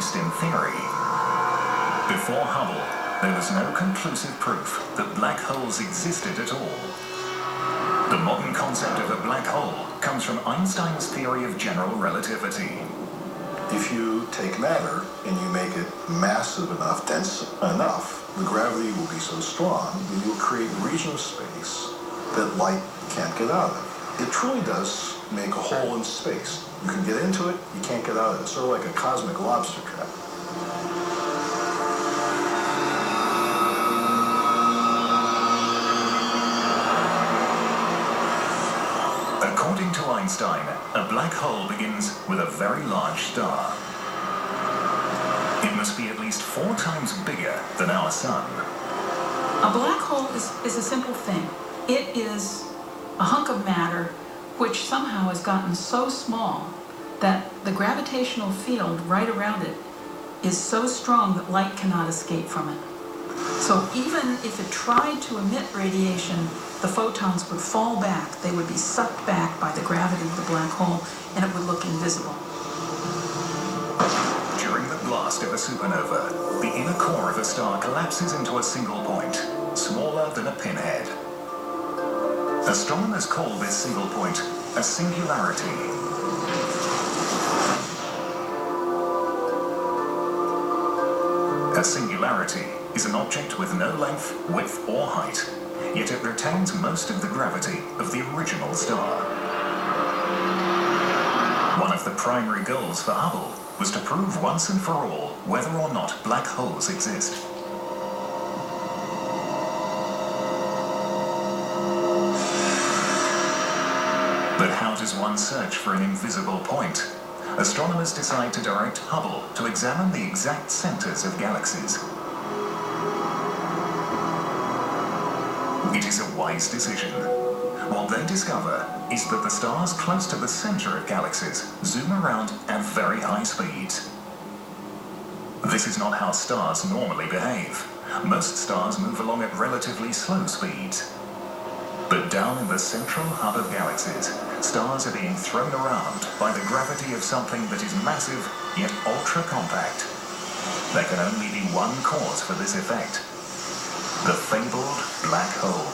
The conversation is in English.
least in theory. Before Hubble, there was no conclusive proof that black holes existed at all. The modern concept of a black hole comes from Einstein's theory of general relativity. If you take matter and you make it massive enough, dense enough, the gravity will be so strong that you'll create a region of space that light can't get out of. It truly does make a hole in space. You can get into it, you can't get out of it. It's sort of like a cosmic lobster trap. According to Einstein, a black hole begins with a very large star. It must be at least 4 times bigger than our sun. A black hole is a simple thing. It is a hunk of matter which somehow has gotten so small that the gravitational field right around it is so strong that light cannot escape from it. So even if it tried to emit radiation, the photons would fall back. They would be sucked back by the gravity of the black hole, and it would look invisible. During the blast of a supernova, the inner core of a star collapses into a single point, smaller than a pinhead. Astronomers call this single point a singularity. A singularity is an object with no length, width, or height, yet it retains most of the gravity of the original star. One of the primary goals for Hubble was to prove once and for all whether or not black holes exist. But how does one search for an invisible point? Astronomers decide to direct Hubble to examine the exact centers of galaxies. It is a wise decision. What they discover is that the stars close to the center of galaxies zoom around at very high speeds. This is not how stars normally behave. Most stars move along at relatively slow speeds. But down in the central hub of galaxies, stars are being thrown around by the gravity of something that is massive yet ultra-compact. There can only be one cause for this effect: the fabled black hole.